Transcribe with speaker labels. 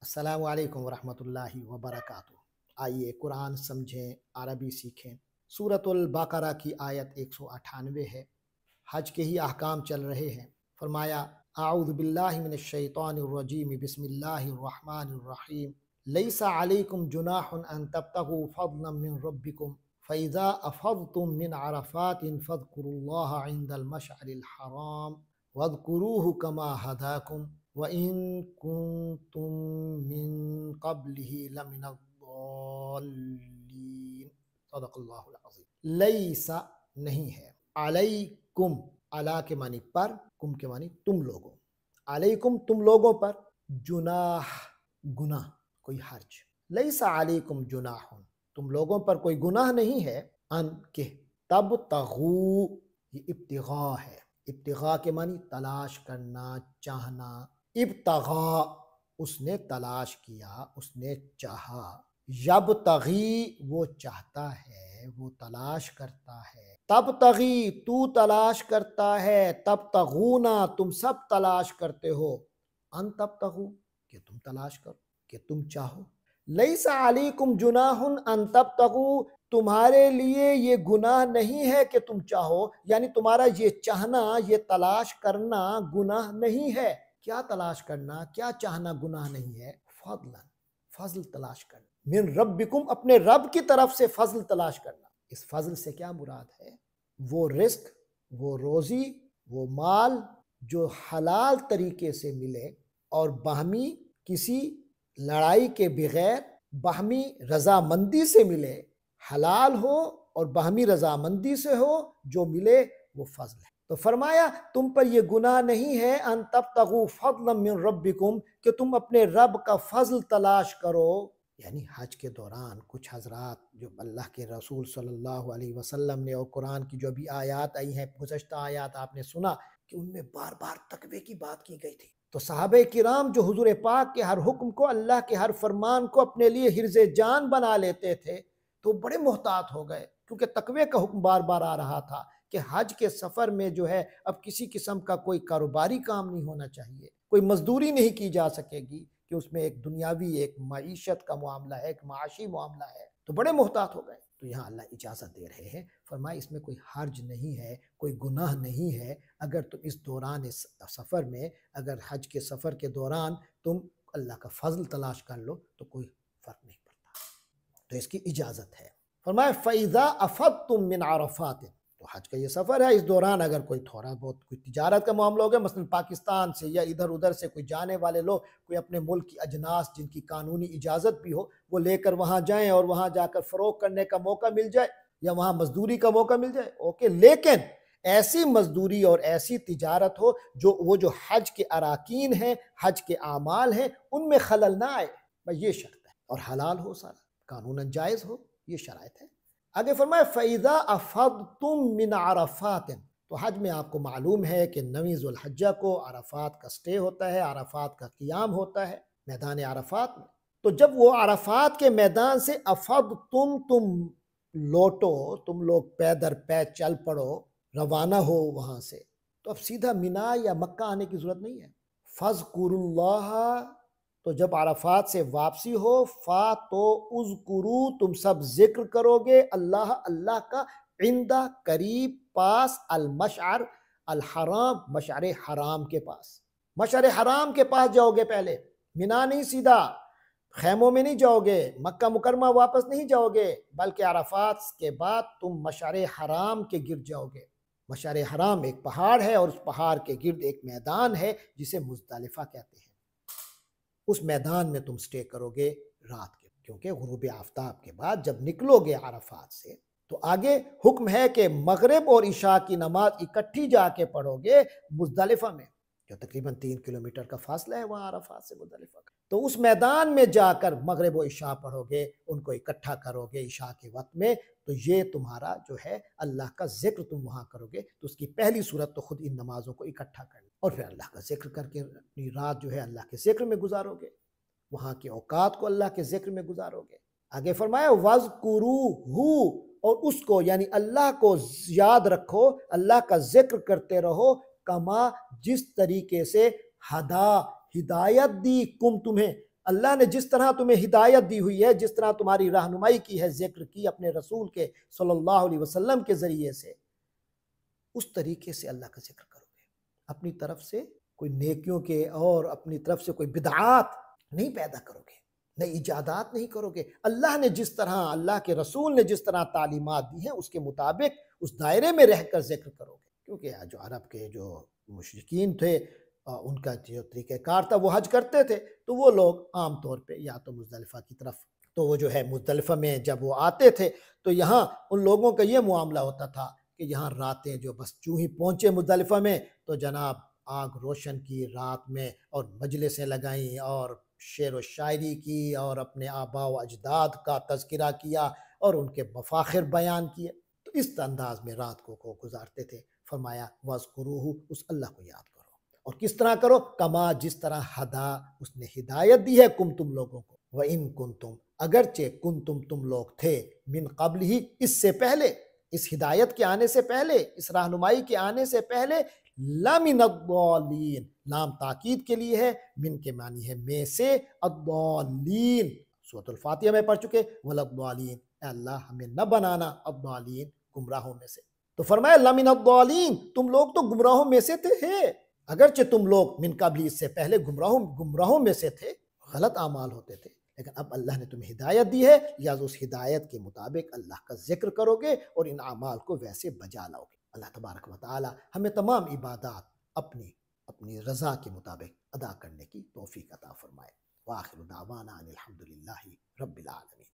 Speaker 1: अस्सलामु अलैकुम वरहमतुल्लाहि वबरकातुहू। आइए कुरान समझें, अरबी सीखें। सूरतुल बकरा की आयत 198 है। हज के ही अहकाम चल रहे हैं। फरमाया आऊज़ु बिल्लाहि मिनश शैतानिर रजीम बिस्मिल्लाहिर रहमानिर रहीम लैसा अलैकुम जुनाहुन अन तब्तगू फज़लन मिन रब्बिकुम फ़इज़ा अफ़ज़्तुम मिन अरफ़ातिन फ़ज़्कुरुल्लाह इंदल मशअरिल हराम वज़्कुरूहु कमा हदाकुम व इन कुंतुम मिन क़ब्लिही लमिनज़्ज़ाल्लीन। सदक़ल्लाहुल अज़ीम। लैसा नहीं है, अलैकुम, अला के मानी पर, कुम के मानी तुम लोगों, अलैकुम तुम लोगों पर, जुनाह गुनाह, कोई हर्ज। लैसा अलैकुम जुनाहुन, तुम लोगों पर कोई गुनाह नहीं है, अन के तब तगू, ये इब्तिगा है। इब्तिगा के मानी तलाश करना, चाहना। इब्तगा उसने तलाश किया, उसने चाहा। यब तगी वो चाहता है, वो तलाश करता है। तब तगी तू तलाश करता है, तब तगूना तुम सब तलाश करते हो। अन तब तगू कि तुम तलाश करो, कि तुम चाहो। लैसा अलैकुम जुनाहुन अन तब तगू, तुम्हारे लिए ये गुनाह नहीं है कि तुम चाहो, यानी तुम्हारा ये चाहना, ये तलाश करना गुनाह नहीं है। क्या तलाश करना, क्या चाहना गुनाह नहीं है? फज़लन, फज़ल तलाश करना। मिन रब्बिकुम, अपने रब की तरफ से फज़ल तलाश करना। इस फज़ल से क्या मुराद है? वो रिस्क, वो रोज़ी, वो माल जो हलाल तरीके से मिले और बाहमी किसी लड़ाई के बगैर बाहमी रजामंदी से मिले, हलाल हो और बाहमी रजामंदी से हो, जो मिले वो फज़ल है। तो फरमाया तुम पर ये गुनाह नहीं है अन तब्तगू फज़लन मिन रब्बिकुम, कि तुम अपने रब का फज़ल तलाश करो। यानी हज के दौरान कुछ हजरात जो अल्लाह के रसूल सल्लल्लाहु अलैहि वसल्लम ने और कुरान की जो भी आयत आई हैं, गुज़श्ता आयत आपने सुना कि उनमें बार बार तकवे की बात की गई थी। तो सहाबे किराम जो हुजूर पाक के हर हुक्म को, अल्लाह के हर फरमान को अपने लिए हिर्ज़े जान बना लेते थे, तो बड़े मोहतात हो गए, क्योंकि तकवे का हुक्म बार बार आ रहा था कि हज के सफ़र में जो है अब किसी किस्म का कोई कारोबारी काम नहीं होना चाहिए, कोई मजदूरी नहीं की जा सकेगी, कि उसमें एक दुनियावी, एक माईशत का मामला है, एक माशी मामला है। तो बड़े मोहतात हो गए। तो यहाँ अल्लाह इजाज़त दे रहे हैं, फरमाए इसमें कोई हर्ज नहीं है, कोई गुनाह नहीं है। अगर तुम इस दौरान, इस सफ़र में, अगर हज के सफ़र के दौरान तुम अल्लाह का फजल तलाश कर लो तो कोई फ़र्क नहीं पड़ता, तो इसकी इजाज़त है। फरमाए फ़इज़ा अफ़ज़्तुम मिन अरफ़ात, तो हज का ये सफ़र है, इस दौरान अगर कोई थोड़ा बहुत कोई तिजारत का मामला हो गया, मसलन पाकिस्तान से या इधर उधर से कोई जाने वाले लोग, कोई अपने मुल्क की अजनास जिनकी कानूनी इजाज़त भी हो, वो लेकर वहाँ जाएँ और वहाँ जाकर फ़रोग़ करने का मौका मिल जाए या वहाँ मजदूरी का मौका मिल जाए, ओके। लेकिन ऐसी मजदूरी और ऐसी तिजारत हो जो वो जो हज के अराकीन हैं, हज के आमाल हैं, उनमें खलल ना आए, बस ये शर्त है। और हलाल हो, सारा कानूनन जायज़ हो, ये शराइत है। आगे फरमाए फ़इज़ा अफ़ज़्तुम मिन अरफ़ातिन, तो हज में आपको मालूम है कि 9 ज़ुल्हिज्जा को अरफ़ात का स्टे होता है, अरफ़ात का क़ियाम होता है मैदान अरफ़ात में। तो जब वो अरफ़ात के मैदान से अफ़ज़्तुम, तुम लौटो, तुम लोग पै दर पै चल पड़ो, रवाना हो वहाँ से, तो अब सीधा मिना या मक्का आने की ज़रूरत नहीं है। फ़ज़्कुरुल्लाह, तो जब अरफात से वापसी हो, फ़ा तो उज़्कुरू, तुम सब जिक्र करोगे अल्लाह, अल्लाह का, इंदा करीब, पास, अल मशअर अल हराम, मशअर हराम के पास। मशअर हराम के पास जाओगे पहले, मिना नहीं, सीधा खैमों में नहीं जाओगे, मक्का मुकरमा वापस नहीं जाओगे, बल्कि अरफात के बाद तुम मशअर हराम के गिर्द जाओगे। मशअर हराम एक पहाड़ है और उस पहाड़ के गिर्द एक मैदान है जिसे मुज़दलिफ़ा कहते हैं। उस मैदान में तुम स्टे करोगे रात के, क्योंकि गुरूब आफ्ताब के बाद जब निकलोगे अरफात से, तो आगे हुक्म है कि मगरिब और इशा की नमाज इकट्ठी जाके पढ़ोगे मुज़दलिफ़ा में, जो तकरीबन 3 किलोमीटर का फासला है वहाँ अरफात से मुज़दलिफ़ा का। तो उस मैदान में जाकर मगरिब और इशा पढ़ोगे, उनको इकट्ठा करोगे इशा के वक्त में, तो ये तुम्हारा जो है अल्लाह का जिक्र तुम वहाँ करोगे। तो उसकी पहली सूरत तो खुद इन नमाज़ों को इकट्ठा करना, और फिर अल्लाह का जिक्र करके अपनी रात जो है अल्लाह के जिक्र में गुजारोगे, वहाँ के औकात को अल्लाह के जिक्र में गुजारोगे। आगे फरमाया वज़्कुरूहु, और उसको यानी अल्लाह को याद रखो, अल्लाह का जिक्र करते रहो, कमा, जिस तरीके से, हदा, हिदायत दी, कुम, तुम्हें, اللہ نے جس طرح تمہیں ہدایت دی ہوئی ہے، جس طرح تمہاری رہنمائی کی ہے، ذکر کی اپنے رسول کے صلی اللہ علیہ وسلم کے ذریعے سے، اس طریقے سے اللہ کا ذکر کرو گے۔ اپنی طرف سے کوئی نیکیوں کے اور اپنی طرف سے کوئی بدعات نہیں پیدا کرو گے، نئی ایجادات نہیں کرو گے۔ اللہ نے جس طرح، اللہ کے رسول نے جس طرح تعلیمات دی ہیں، اس کے مطابق اس دائرے میں رہ کر ذکر کرو گے۔ کیونکہ جو عرب کے جو مشرکین تھے، ان کا جو طریقہ کار تھا، وہ حج کرتے تھے، تو وہ لوگ عام طور پہ یا تو مزدلفہ کی طرف، تو وہ جو ہے مزدلفہ میں جب وہ آتے تھے تو یہاں ان لوگوں کا یہ معاملہ ہوتا تھا کہ یہاں راتیں جو بس چوں ہی پہنچے مزدلفہ میں تو جناب آگ روشن کی رات میں، اور مجلسیں لگائیں اور شعر و شاعری کی اور اپنے آباء و اجداد کا تذکرہ کیا اور ان کے مفاخر بیان کیے۔ تو اس انداز میں رات کو گزارتے تھے۔ فرمایا وَاذْكُرُوهُ، اس اللہ کو یاد کرو، اور کس طرح کرو؟ کما، جس طرح ہدا، اس نے ہدایت دی ہے، کم تم لوگوں کو، وَإِن كُنتُمْ، اگرچہ کنتم تم لوگ تھے، من قبل ہی، اس سے پہلے، اس ہدایت کے آنے سے پہلے، اس رہنمائی کے آنے سے پہلے، لَمِنَ الضَّالِّينَ، لام تاکید کے لیے ہے، من کے معنی ہے میں سے، الضالین سورۃ الفاتحہ میں پڑھ چکے، وَلَضَّالِينَ، اے اللہ ہمیں نہ بنانا الضالین، گمراہوں میں سے۔ تو فرمایا لَمِنَ الضَّالِينَ، تم لوگ تو گمراہوں میں سے تھے، اگرچہ تم لوگ من قبل، اس سے پہلے گمراہوں میں سے تھے، غلط اعمال ہوتے تھے، لیکن اب اللہ نے تمہیں ہدایت دی ہے، لہٰذا اس ہدایت کے مطابق اللہ کا ذکر کرو گے اور ان اعمال کو ویسے بجا لاؤ گے۔ اللہ تبارک و تعالی ہمیں تمام عبادات اپنی رضا کے مطابق ادا کرنے کی توفیق عطا فرمائے۔ وآخر دعوانا ان الحمد للہ رب العالمین۔